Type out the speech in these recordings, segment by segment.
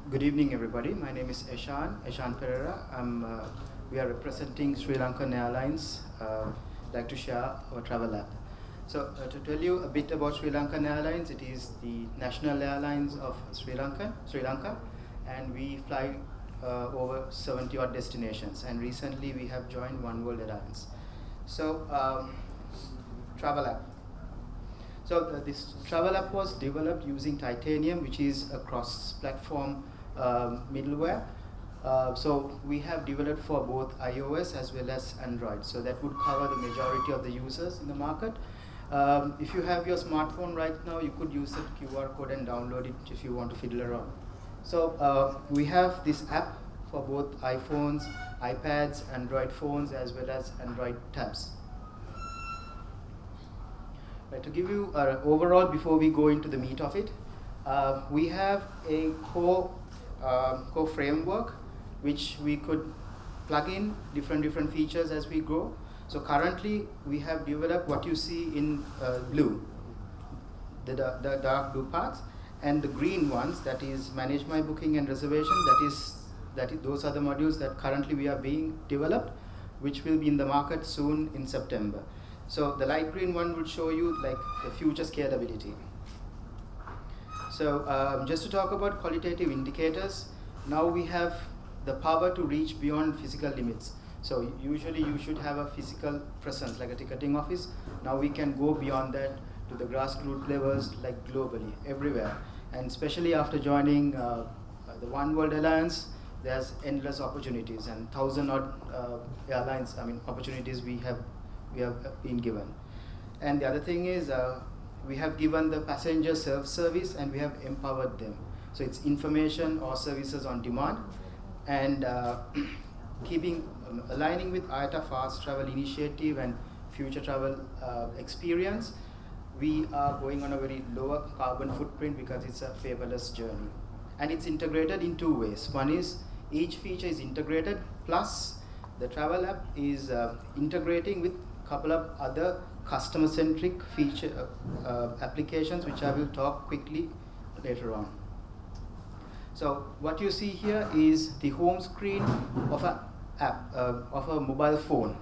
Good evening, everybody. My name is Eshan Perera. We are representing Sri Lankan Airlines. Like to share our travel app. So to tell you a bit about Sri Lankan Airlines, it is the national airlines of Sri Lanka, and we fly over 70 odd destinations. And recently we have joined One World Alliance. So travel app. So this travel app was developed using Titanium, which is a cross-platform middleware. So we have developed for both iOS as well as Android. So that would cover the majority of the users in the market. If you have your smartphone right now, you could use the QR code and download it if you want to fiddle around. So we have this app for both iPhones, iPads, Android phones, as well as Android tabs. Right, to give you an overall, before we go into the meat of it, we have a core framework which we could plug in different features as we go. So currently we have developed what you see in blue, the dark blue parts, and the green ones, that is manage my booking and reservation. Those are the modules that currently we are being developed, which will be in the market soon in September. So the light green one will show you like the future scalability. So just to talk about qualitative indicators, now we have the power to reach beyond physical limits. So usually you should have a physical presence like a ticketing office. Now we can go beyond that to the grassroots levels, like globally, everywhere. And especially after joining the One World Alliance, there's endless opportunities and 1,000 odd opportunities we have been given. And the other thing is we have given the passenger self-service and we have empowered them. So it's information or services on demand, and aligning with IATA Fast Travel Initiative and Future Travel Experience, we are going on a very lower carbon footprint because it's a paperless journey. And it's integrated in two ways. One is each feature is integrated, plus the travel app is integrating with couple of other customer-centric feature applications, which I will talk quickly later on. So what you see here is the home screen of an app, of a mobile phone.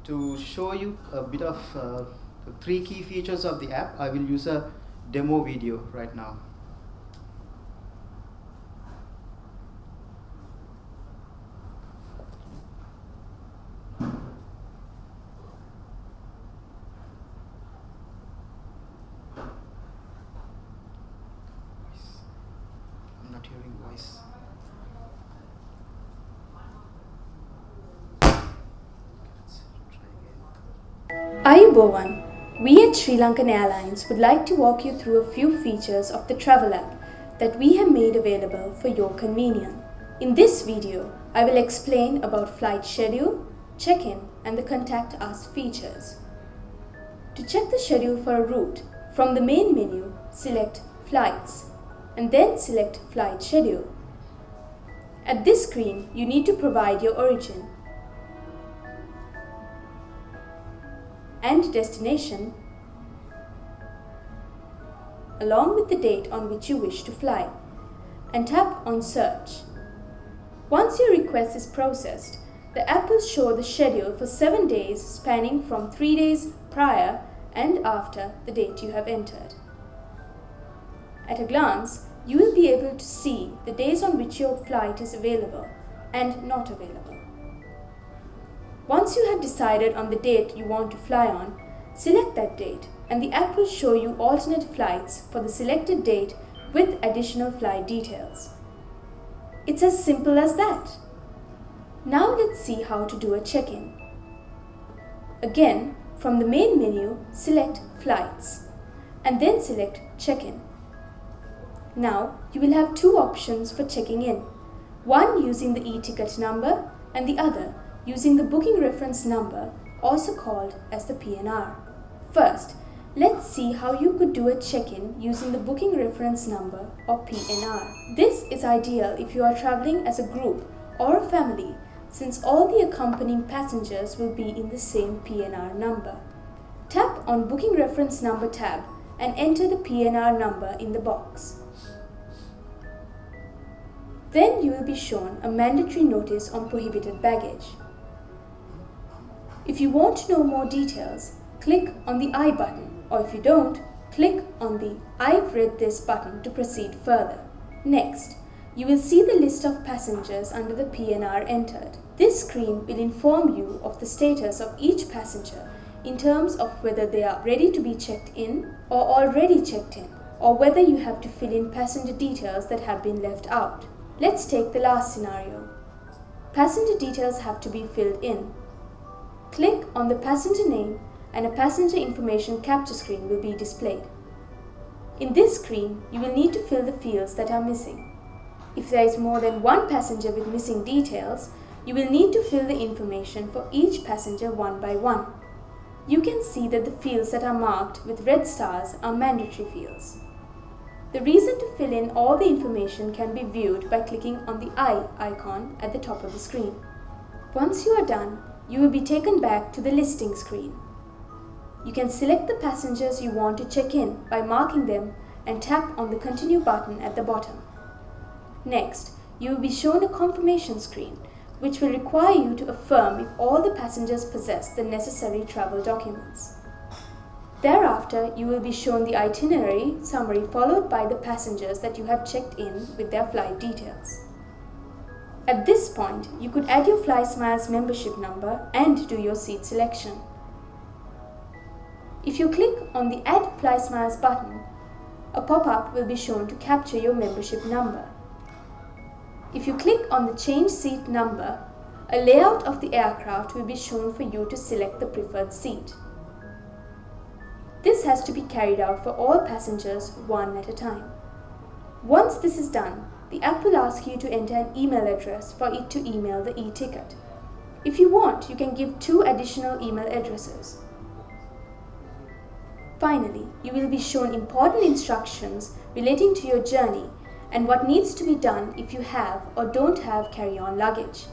To show you a bit of the three key features of the app, I will use a demo video right now. Hearing voice. Ayubowan, we at Sri Lankan Airlines would like to walk you through a few features of the travel app that we have made available for your convenience. In this video, I will explain about flight schedule, check-in, and the Contact Us features. To check the schedule for a route, from the main menu, select Flights, and then select Flight Schedule. At this screen, you need to provide your origin and destination along with the date on which you wish to fly, and tap on Search. Once your request is processed, the app will show the schedule for 7 days spanning from 3 days prior and after the date you have entered. At a glance, you will be able to see the days on which your flight is available and not available. Once you have decided on the date you want to fly on, select that date and the app will show you alternate flights for the selected date with additional flight details. It's as simple as that. Now let's see how to do a check-in. Again, from the main menu, select Flights and then select Check-in. Now, you will have two options for checking in, one using the e-ticket number and the other using the booking reference number, also called as the PNR. First, let's see how you could do a check-in using the booking reference number or PNR. This is ideal if you are traveling as a group or a family, since all the accompanying passengers will be in the same PNR number. Tap on Booking Reference Number tab and enter the PNR number in the box. Then you will be shown a mandatory notice on prohibited baggage. If you want to know more details, click on the I button, or if you don't, click on the I've read this button to proceed further. Next, you will see the list of passengers under the PNR entered. This screen will inform you of the status of each passenger in terms of whether they are ready to be checked in or already checked in, or whether you have to fill in passenger details that have been left out. Let's take the last scenario. Passenger details have to be filled in. Click on the passenger name and a passenger information capture screen will be displayed. In this screen, you will need to fill the fields that are missing. If there is more than one passenger with missing details, you will need to fill the information for each passenger one by one. You can see that the fields that are marked with red stars are mandatory fields. The reason to fill in all the information can be viewed by clicking on the I icon at the top of the screen. Once you are done, you will be taken back to the listing screen. You can select the passengers you want to check in by marking them and tap on the Continue button at the bottom. Next, you will be shown a confirmation screen, which will require you to affirm if all the passengers possess the necessary travel documents. Thereafter, you will be shown the itinerary summary followed by the passengers that you have checked in with their flight details. At this point, you could add your FlySmiles membership number and do your seat selection. If you click on the Add FlySmiles button, a pop-up will be shown to capture your membership number. If you click on the Change Seat Number, a layout of the aircraft will be shown for you to select the preferred seat. This has to be carried out for all passengers one at a time. Once this is done, the app will ask you to enter an email address for it to email the e-ticket. If you want, you can give 2 additional email addresses. Finally, you will be shown important instructions relating to your journey and what needs to be done if you have or don't have carry-on luggage.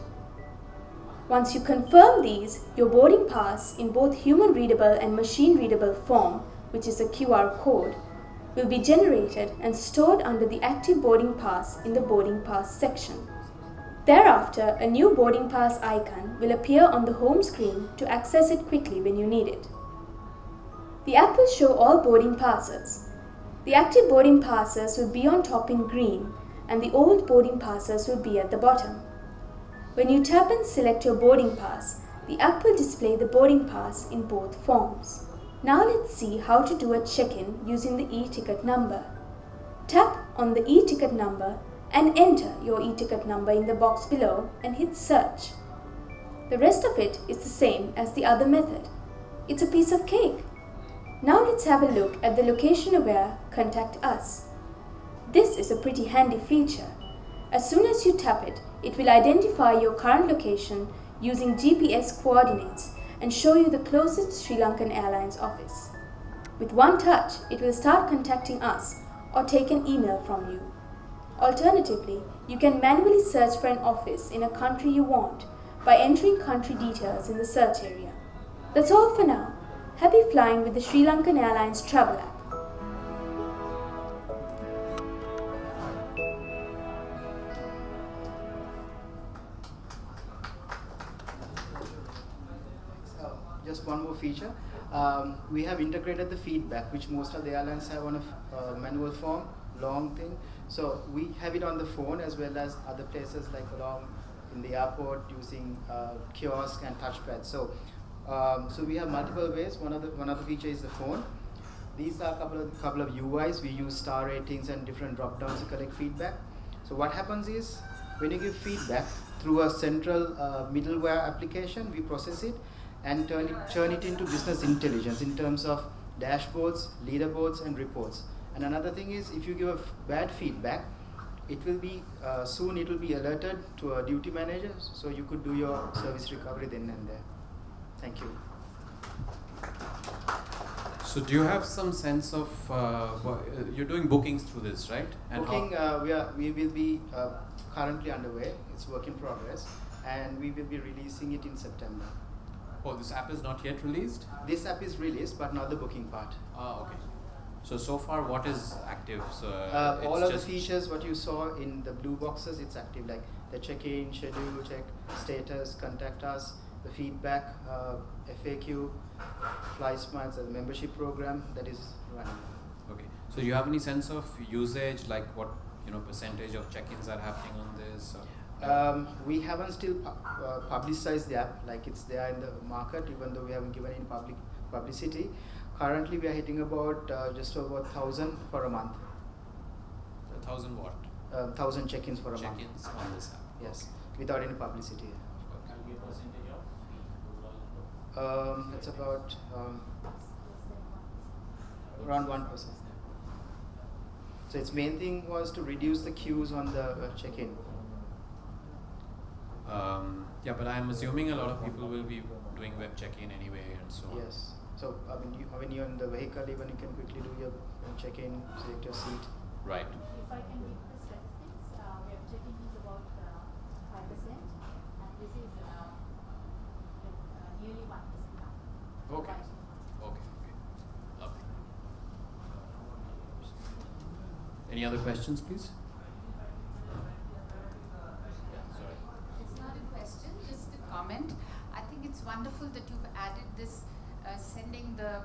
Once you confirm these, your boarding pass in both human-readable and machine-readable form, which is a QR code, will be generated and stored under the Active Boarding Pass in the Boarding Pass section. Thereafter, a new boarding pass icon will appear on the home screen to access it quickly when you need it. The app will show all boarding passes. The active boarding passes will be on top in green and the old boarding passes will be at the bottom. When you tap and select your boarding pass, the app will display the boarding pass in both forms. Now let's see how to do a check-in using the e-ticket number. Tap on the e-ticket number and enter your e-ticket number in the box below and hit search. The rest of it is the same as the other method. It's a piece of cake. Now let's have a look at the location-aware Contact Us. This is a pretty handy feature. As soon as you tap it, it will identify your current location using GPS coordinates and show you the closest Sri Lankan Airlines office. With one touch, it will start contacting us or take an email from you. Alternatively, you can manually search for an office in a country you want by entering country details in the search area. That's all for now. Happy flying with the Sri Lankan Airlines travel app. Just one more feature. We have integrated the feedback, which most of the airlines have on a manual form, long thing. So we have it on the phone as well as other places like along in the airport using kiosk and touchpad. So we have multiple ways. One of the feature is the phone. These are a couple of UIs. We use star ratings and different drop downs to collect feedback. So what happens is when you give feedback through a central middleware application, we process it and turn it into business intelligence in terms of dashboards, leaderboards, and reports. And another thing is, if you give a bad feedback, it will be soon it will be alerted to a duty manager, so you could do your service recovery then and there. Thank you. So do you have some sense of you're doing bookings through this, right? And booking, we will be currently underway. It's work in progress, and we will be releasing it in September. Oh, this app is not yet released? This app is released, but not the booking part. Ah, okay. So far, what is active? So All it's of the just features what you saw in the blue boxes, it's active, like the check-in, schedule, check, status, contact us, the feedback, FAQ, Fly Smiles, the membership program that is running. okay. So do you have any sense of usage, like what percentage of check-ins are happening on this? Or, We haven't still publicized the app, like it's there in the market, even though we haven't given any publicity. Currently, we are hitting about just over 1,000 for a month. 1,000 what? 1,000 check-ins for a month. Check-ins on this app. Yes, without any publicity. It's about around 1%. So its main thing was to reduce the queues on the check-in. Yeah, but I'm assuming a lot of people will be doing web check-in anyway and so on. Yes. So when you're in the vehicle, even you can quickly do your check-in, select your seat. Right. If I can read the statistics, web checking is about 5%, and this is nearly 1% now. Okay. Okay. Lovely. Any other questions, please? Sorry. It's not a question, just a comment. I think it's wonderful that you've added this sending the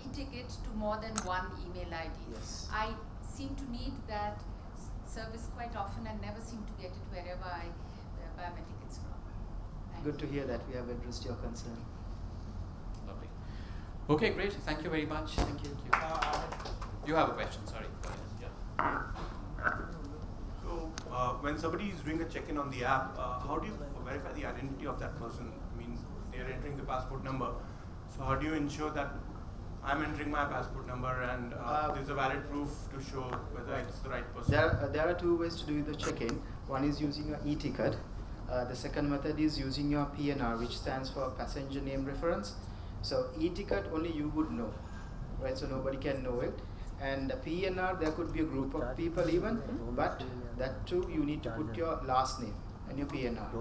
e-ticket to more than one email ID. Yes. I seem to need that service quite often and never seem to get it wherever I buy my tickets from. Good to hear that we have addressed your concern. Lovely. Okay, great. Thank you very much. Thank you. You have a question, sorry. Go ahead. Yeah. So, when somebody is doing a check-in on the app, how do you verify the identity of that person? I mean, they are entering the passport number. So, how do you ensure that I'm entering my passport number and there's a valid proof to show whether it's the right person? There are two ways to do the check-in. One is using your e-ticket. The second method is using your PNR, which stands for passenger name reference. So e-ticket only you would know, right? So nobody can know it. And PNR, there could be a group of people even, but that too you need to put your last name and your PNR.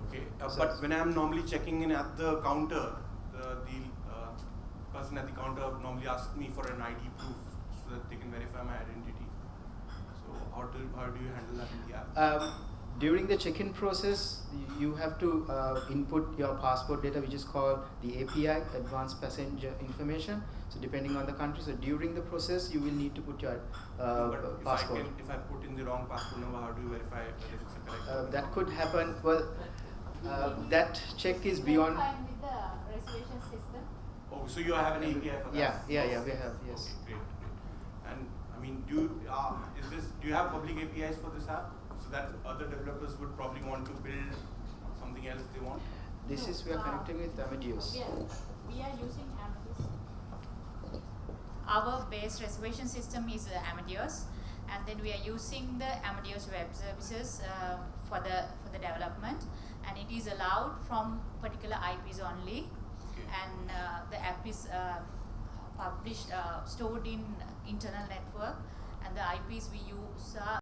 Okay, but when I'm normally checking in at the counter, the person at the counter normally asks me for an ID proof so that they can verify my identity. So how do you handle that in the app? During the check-in process, you have to input your passport data, which is called the API, Advanced Passenger Information. So depending on the country, so during the process, you will need to put your passport. If I put in the wrong passport number, how do you verify whether it's the correct one? That could happen. Well, that check is beyond. Verifying with the reservation system. Oh, so you have an API for that? Yeah, we have, yes. Okay, great. And I mean, do you have public APIs for this app? So that other developers would probably want to build something else they want? This is, we are connecting with Amadeus. Yeah, we are using Amadeus. Our base reservation system is Amadeus, and then we are using the Amadeus web services for the development, and it is allowed from particular IPs only. Okay. And the app is published, stored in internal network, and the IPs we use are